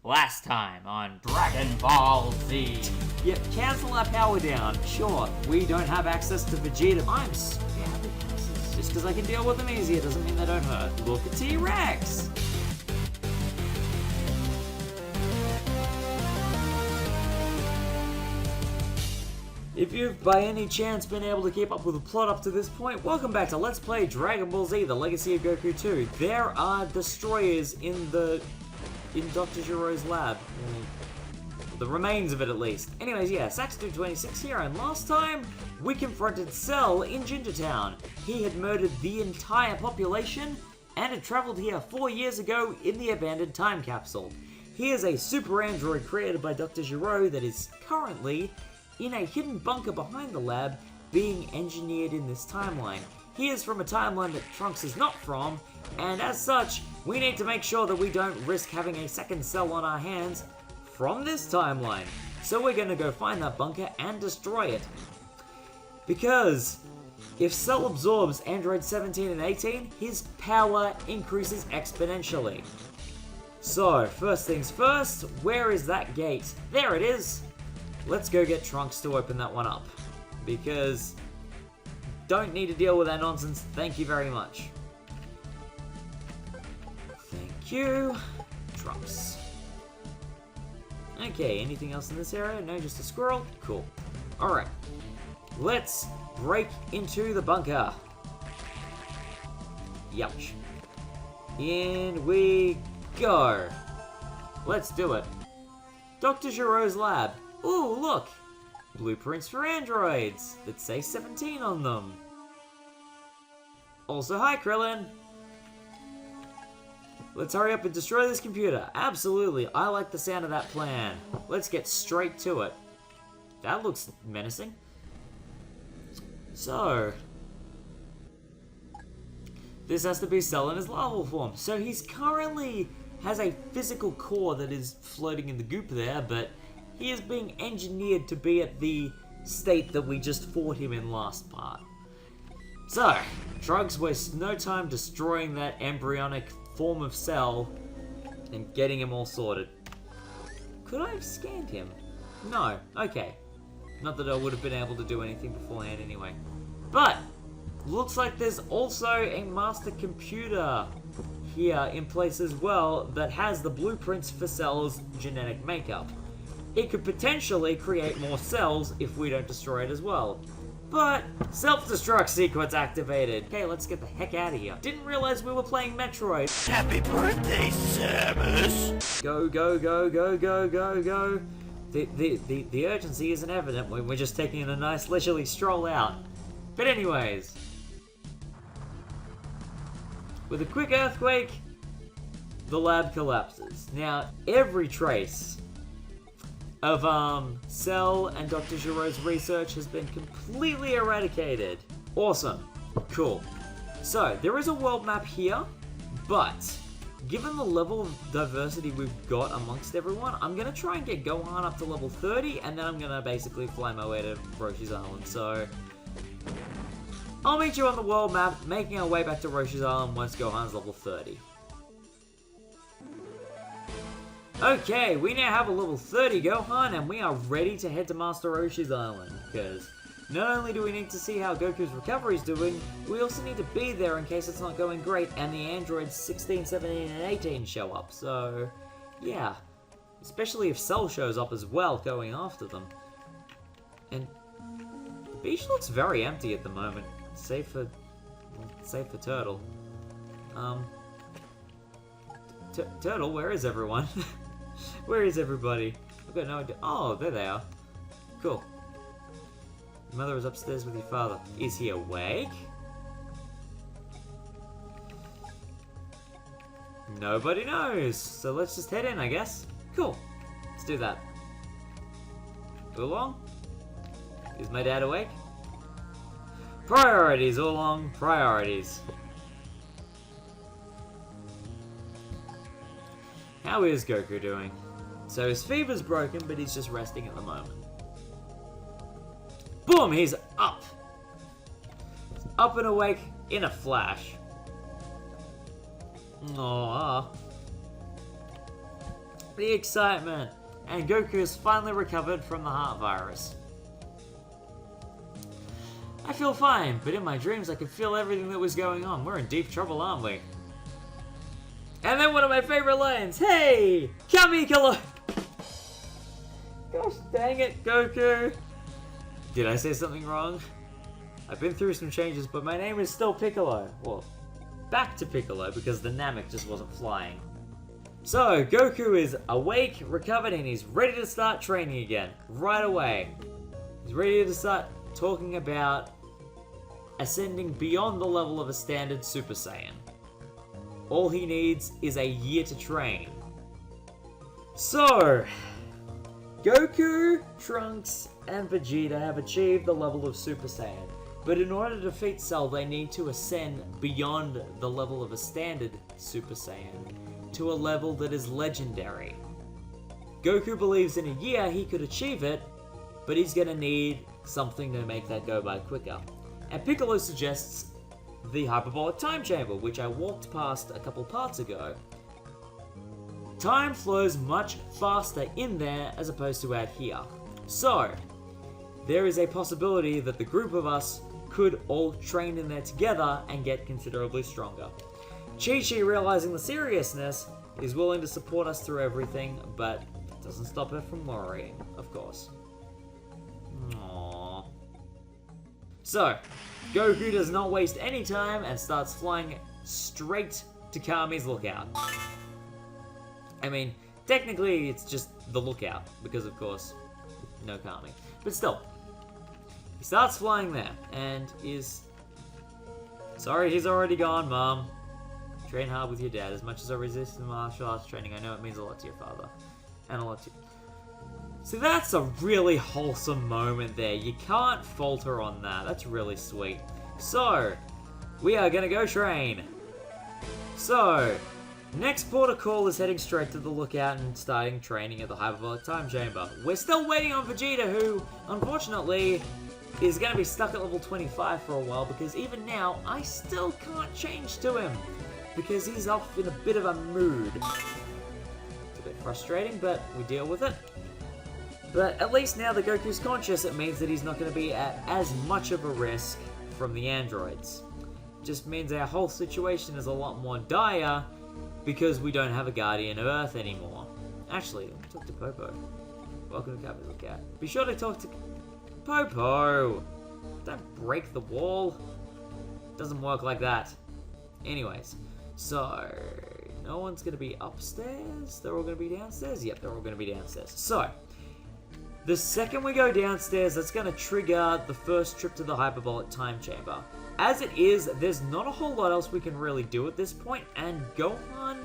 Last time on DragonBall Z. Yep, cancel our power down. Sure, we don't have access to Vegeta. I'm spamming houses. Just because I can deal with them easier doesn't mean they don't hurt. Look at T-Rex! If you've by any chance been able to keep up with the plot up to this point, welcome back to Let's Play Dragon Ball Z, the Legacy of Goku 2. There are destroyers in Dr. Giro's lab. The remains of it, at least. Anyways, yeah, Sax226 here, and last time, we confronted Cell in Ginger Town. He had murdered the entire population, and had traveled here 4 years ago in the abandoned time capsule. He is a super android created by Dr. Giro that is currently in a hidden bunker behind the lab, being engineered in this timeline. He is from a timeline that Trunks is not from, and as such, we need to make sure that we don't risk having a second Cell on our hands from this timeline. So we're gonna go find that bunker and destroy it. Because if Cell absorbs Android 17 and 18, his power increases exponentially. So, first things first, where is that gate? There it is! Let's go get Trunks to open that one up, because don't need to deal with that nonsense, thank you very much. Thank you, Trunks. Okay, anything else in this area? No, just a squirrel? Cool. Alright, let's break into the bunker. Youch. In we go. Let's do it. Dr. Giro's lab. Ooh, look! Blueprints for androids that say 17 on them. Also, hi, Krillin! Let's hurry up and destroy this computer. Absolutely, I like the sound of that plan. Let's get straight to it. That looks menacing. So, this has to be Cell in his larval form. So he's currently has a physical core that is floating in the goop there, but he is being engineered to be at the state that we just fought him in last part. So, Trunks wastes no time destroying that embryonic form of Cell and getting him all sorted. Could I have scanned him? No. Okay. Not that I would have been able to do anything beforehand anyway. But, looks like there's also a master computer here in place as well that has the blueprints for Cell's genetic makeup. It could potentially create more cells if we don't destroy it as well. But, self-destruct sequence activated. Okay, let's get the heck out of here. Didn't realize we were playing Metroid. Happy birthday, Samus! Go, go, go, go, go, go, go. The urgency isn't evident when we're just taking a nice leisurely stroll out. But anyways. With a quick earthquake, the lab collapses. Now, every trace of Cell and Dr. Giro's research has been completely eradicated. Awesome. Cool. So, there is a world map here, but given the level of diversity we've got amongst everyone, I'm going to try and get Gohan up to level 30, and then I'm going to basically fly my way to Roshi's Island. So, I'll meet you on the world map, making our way back to Roshi's Island once Gohan's level 30. Okay, we now have a level 30 Gohan, and we are ready to head to Master Roshi's Island, because not only do we need to see how Goku's recovery is doing, we also need to be there in case it's not going great and the androids 16, 17, and 18 show up, so yeah. Especially if Cell shows up as well, going after them. And the beach looks very empty at the moment, save for Turtle. Turtle, where is everyone? Where is everybody? I've got no idea. Oh, there they are. Cool. Your mother is upstairs with your father. Is he awake? Nobody knows. So let's just head in, I guess. Cool. Let's do that. Oolong? Is my dad awake? Priorities, Oolong. Priorities. How is Goku doing? So his fever's broken, but he's just resting at the moment. Boom! He's up! Up and awake in a flash. Aww. the excitement, and Goku has finally recovered from the heart virus. I feel fine, but in my dreams I could feel everything that was going on. We're in deep trouble, aren't we? And then one of my favorite lines, hey! Piccolo! Gosh dang it, Goku! Did I say something wrong? I've been through some changes, but my name is still Piccolo. Well, back to Piccolo, because the Namek just wasn't flying. So, Goku is awake, recovered, and he's ready to start training again. Right away. He's ready to start talking about ascending beyond the level of a standard Super Saiyan. All he needs is a year to train. So, Goku, Trunks, and Vegeta have achieved the level of Super Saiyan. But in order to defeat Cell, they need to ascend beyond the level of a standard Super Saiyan to a level that is legendary. Goku believes in a year he could achieve it, but he's gonna need something to make that go by quicker. And Piccolo suggests the Hyperbolic Time Chamber, which I walked past a couple parts ago. Time flows much faster in there as opposed to out here. So, there is a possibility that the group of us could all train in there together and get considerably stronger. Chi-Chi, realizing the seriousness, is willing to support us through everything, but doesn't stop her from worrying, of course. Aww. So, Goku does not waste any time and starts flying straight to Kami's lookout. I mean, technically it's just the lookout, because of course, no Kami. But still, he starts flying there, and is... Sorry, he's already gone, Mom. Train hard with your dad. As much as I resist the martial arts training, I know it means a lot to your father. And a lot to you. So that's a really wholesome moment there. You can't falter on that. That's really sweet. So, we are gonna go train. So, next port of call is heading straight to the lookout and starting training at the Hyperbolic Time Chamber. We're still waiting on Vegeta, who, unfortunately, is going to be stuck at level 25 for a while, because even now, I still can't change to him, because he's off in a bit of a mood. It's a bit frustrating, but we deal with it. But at least now that Goku's conscious, it means that he's not going to be at as much of a risk from the androids. Just means our whole situation is a lot more dire, because we don't have a Guardian of Earth anymore. Actually, talk to Popo. Welcome to Kami's Lookout. Be sure to talk to... Popo! Don't break the wall. Doesn't work like that. Anyways, so... No one's going to be upstairs? They're all going to be downstairs? Yep, they're all going to be downstairs. So, the second we go downstairs, that's going to trigger the first trip to the Hyperbolic Time Chamber. As it is, there's not a whole lot else we can really do at this point, and Gohan,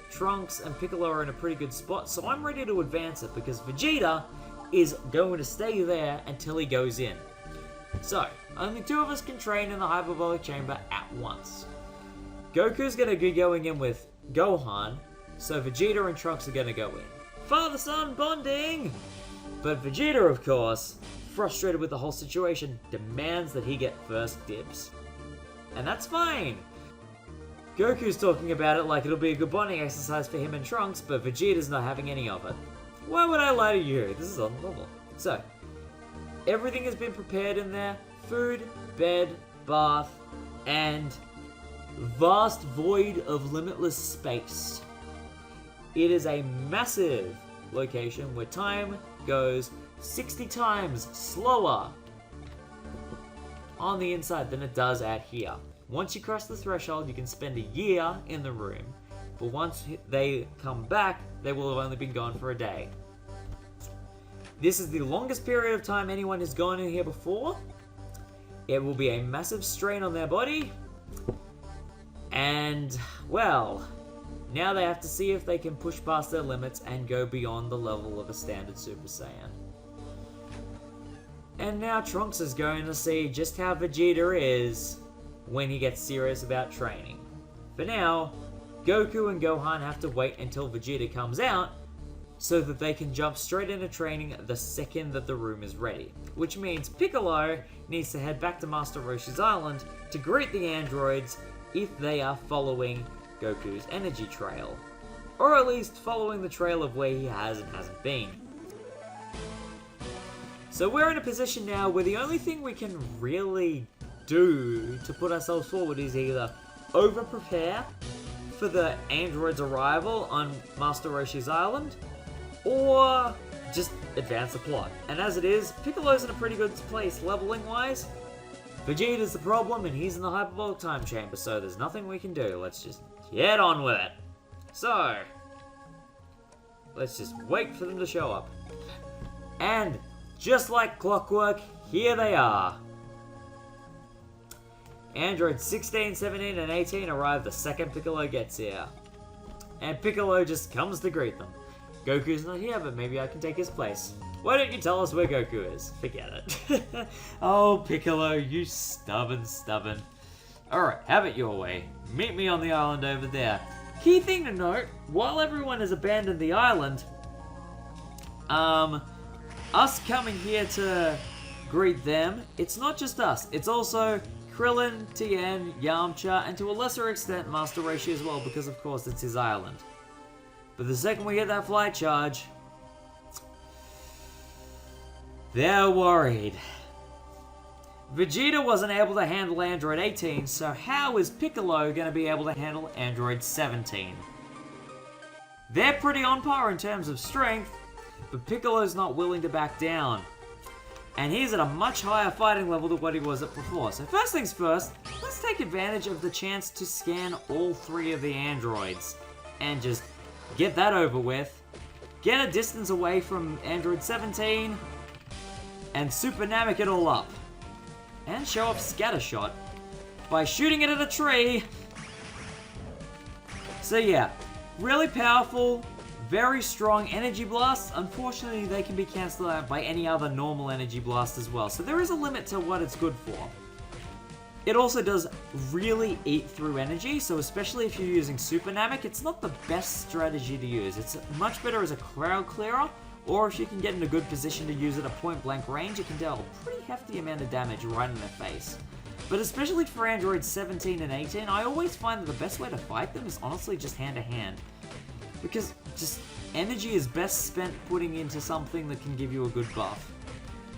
Trunks, and Piccolo are in a pretty good spot, so I'm ready to advance it, because Vegeta is going to stay there until he goes in. So, only two of us can train in the Hyperbolic Chamber at once. Goku's going to be going in with Gohan, so Vegeta and Trunks are going to go in. Father-son bonding! But Vegeta, of course, frustrated with the whole situation, demands that he get first dibs. And that's fine! Goku's talking about it like it'll be a good bonding exercise for him and Trunks, but Vegeta's not having any of it. Why would I lie to you? This is on the level. So, everything has been prepared in there. Food, bed, bath, and vast void of limitless space. It is a massive location where time goes 60 times slower on the inside than it does out here. Once you cross the threshold, you can spend a year in the room, but once they come back, they will have only been gone for a day. This is the longest period of time anyone has gone in here before. It will be a massive strain on their body, and, well, now they have to see if they can push past their limits and go beyond the level of a standard Super Saiyan. And now Trunks is going to see just how Vegeta is when he gets serious about training. For now, Goku and Gohan have to wait until Vegeta comes out so that they can jump straight into training the second that the room is ready. Which means Piccolo needs to head back to Master Roshi's island to greet the androids if they are following Goku's energy trail. or at least following the trail of where he has and hasn't been. So we're in a position now where the only thing we can really do to put ourselves forward is either over-prepare for the android's arrival on Master Roshi's island, or just advance the plot. And as it is, Piccolo's in a pretty good place leveling-wise. Vegeta's the problem, and he's in the Hyperbolic Time Chamber, so there's nothing we can do. Let's just get on with it. So, let's just wait for them to show up. And just like clockwork, here they are. Androids 16, 17, and 18 arrive the second Piccolo gets here. And Piccolo just comes to greet them. Goku's not here, but maybe I can take his place. Why don't you tell us where Goku is? Forget it. Oh, Piccolo, you stubborn. Alright, have it your way. Meet me on the island over there. Key thing to note, while everyone has abandoned the island, us coming here to greet them, it's not just us, it's also Krillin, Tien, Yamcha, and to a lesser extent Master Roshi as well, because of course it's his island. But the second we get that flight charge, they're worried. Vegeta wasn't able to handle Android 18, so how is Piccolo going to be able to handle Android 17? They're pretty on par in terms of strength, but Piccolo's not willing to back down. And he's at a much higher fighting level than what he was at before. So first things first, let's take advantage of the chance to scan all three of the androids. And just get that over with. Get a distance away from Android 17. And Super Namek it all up. And show off Scattershot by shooting it at a tree. So yeah, really powerful, very strong energy blasts. Unfortunately, they can be cancelled out by any other normal energy blast as well. So there is a limit to what it's good for. It also does really eat through energy, so especially if you're using Super Namek, it's not the best strategy to use. It's much better as a crowd clearer, or if you can get in a good position to use it at point blank range, it can deal a pretty hefty amount of damage right in their face. But especially for Androids 17 and 18, I always find that the best way to fight them is honestly just hand to hand. Because just energy is best spent putting into something that can give you a good buff.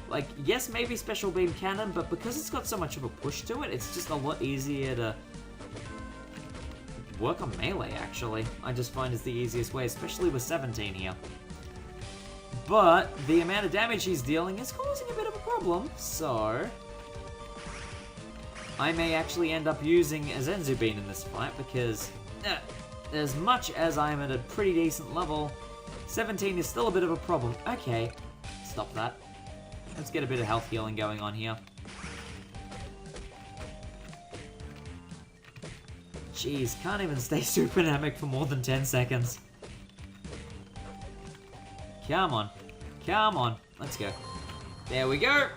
Like, yes, maybe Special Beam Cannon, but because it's got so much of a push to it, it's just a lot easier to work on melee, actually. I just find is the easiest way, especially with 17 here. But the amount of damage he's dealing is causing a bit of a problem, so I may actually end up using a Zenzu Bean in this fight, because as much as I'm at a pretty decent level, 17 is still a bit of a problem. Okay, stop that. Let's get a bit of health healing going on here. Jeez, can't even stay super Namek for more than 10 seconds. Come on. Come on. Let's go. There we go.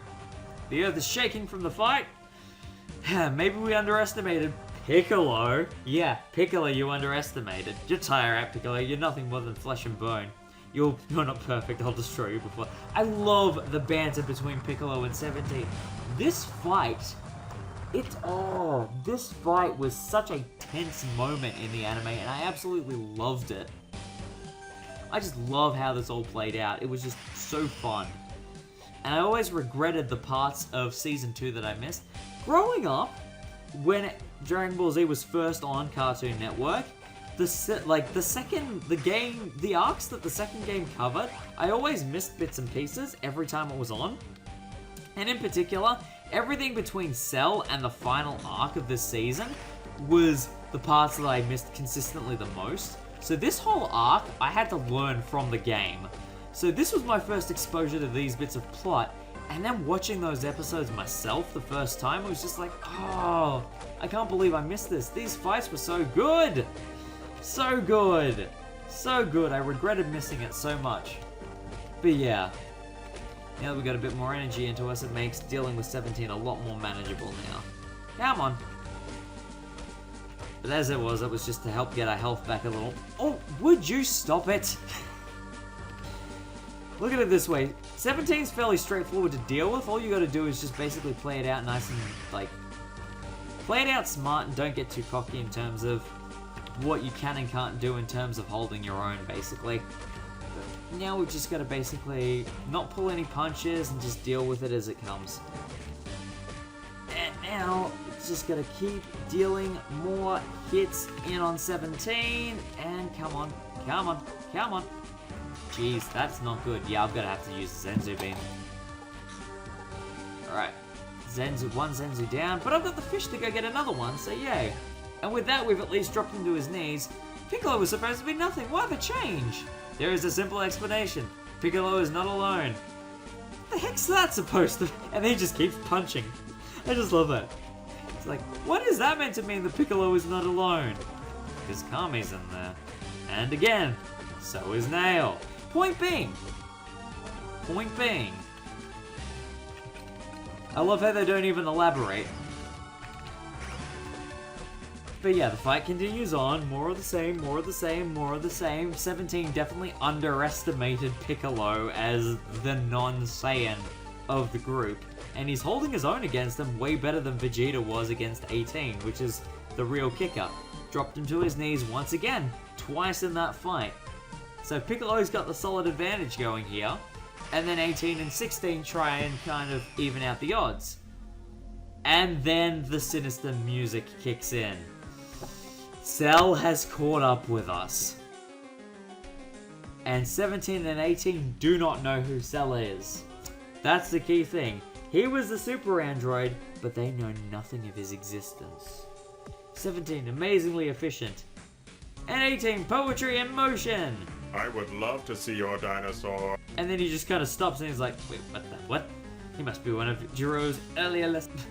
The earth is shaking from the fight. Maybe we underestimated Piccolo. Yeah, Piccolo you underestimated. You're tired out, Piccolo. You're nothing more than flesh and bone. You're not perfect. I'll destroy you before. I love the banter between Piccolo and 17. This fight, this fight was such a tense moment in the anime, and I absolutely loved it. I just love how this all played out. It was just so fun. And I always regretted the parts of Season 2 that I missed. Growing up, when Dragon Ball Z was first on Cartoon Network, the arcs that the second game covered, I always missed bits and pieces every time it was on. And in particular, everything between Cell and the final arc of this season was the parts that I missed consistently the most. So this whole arc, I had to learn from the game. So this was my first exposure to these bits of plot, and then watching those episodes myself the first time, it was just like, oh, I can't believe I missed this. These fights were so good. So good. So good. I regretted missing it so much. But yeah, now that we got a bit more energy into us, it makes dealing with 17 a lot more manageable now. Come on. But as it was just to help get our health back a little. Oh, would you stop it? Look at it this way. 17's fairly straightforward to deal with. All you gotta do is just basically play it out nice and, like, play it out smart and don't get too cocky in terms of what you can and can't do in terms of holding your own, basically. But now we've just got to basically not pull any punches and just deal with it as it comes. And now, it's just got to keep dealing more hits in on 17. And come on, come on, come on. Jeez, that's not good. Yeah, I'm going to have to use the Zenzu Beam. Alright. One Zenzu down, but I've got the fish to go get another one, so yay. And with that, we've at least dropped him to his knees. Piccolo was supposed to be nothing. Why the change? There is a simple explanation. Piccolo is not alone. What the heck's that supposed to? And he just keeps punching. I just love that. It's like, what is that meant to mean that Piccolo is not alone? Because Kami's in there. And again, so is Nail. Point being, I love how they don't even elaborate. But yeah, the fight continues on. More of the same, more of the same, more of the same. 17 definitely underestimated Piccolo as the non-Saiyan of the group. And he's holding his own against them way better than Vegeta was against 18, which is the real kicker. Dropped him to his knees once again, twice in that fight. So Piccolo's got the solid advantage going here. And then 18 and 16 try and kind of even out the odds. And then the sinister music kicks in. Cell has caught up with us. And 17 and 18 do not know who Cell is. That's the key thing. He was the super android, but they know nothing of his existence. 17 amazingly efficient. And 18 poetry in motion. I would love to see your dinosaur. And then he just kind of stops and he's like, wait, what? He must be one of Jiro's earlier lessons.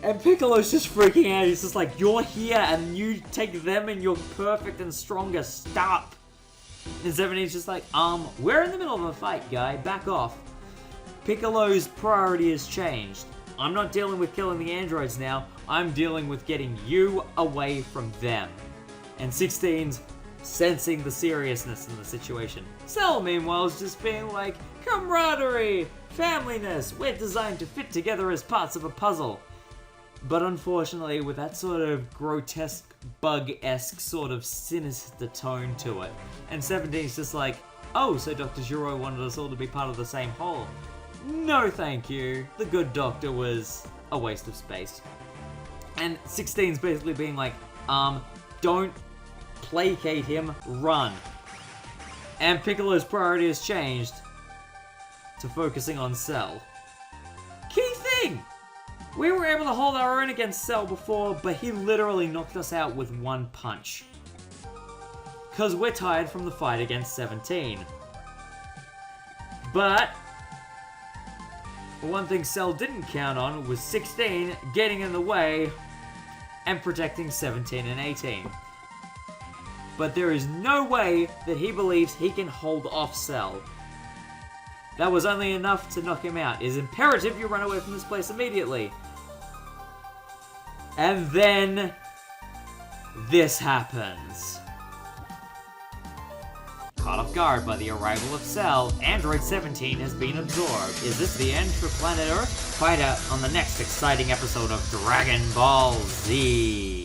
And Piccolo's just freaking out. He's just like, you're here and you take them and you're perfect and stronger. Stop. And 17's just like, we're in the middle of a fight, guy. Back off. Piccolo's priority has changed. I'm not dealing with killing the androids now. I'm dealing with getting you away from them. And 16's sensing the seriousness in the situation. Cell, meanwhile, is just being like, camaraderie, familyness, we're designed to fit together as parts of a puzzle. But unfortunately, with that sort of grotesque, bug-esque sort of sinister tone to it. And 17's just like, oh, so Dr. Giro wanted us all to be part of the same whole. No thank you. The good doctor was a waste of space. And 16's basically being like, don't placate him, run. And Piccolo's priority has changed to focusing on Cell. Key thing! We were able to hold our own against Cell before, but he literally knocked us out with one punch. Because we're tired from the fight against 17. But one thing Cell didn't count on was 16 getting in the way and protecting 17 and 18. But there is no way that he believes he can hold off Cell. That was only enough to knock him out. It is imperative you run away from this place immediately. And then this happens. Caught off guard by the arrival of Cell, Android 17 has been absorbed. Is this the end for planet Earth? Find out on the next exciting episode of Dragon Ball Z.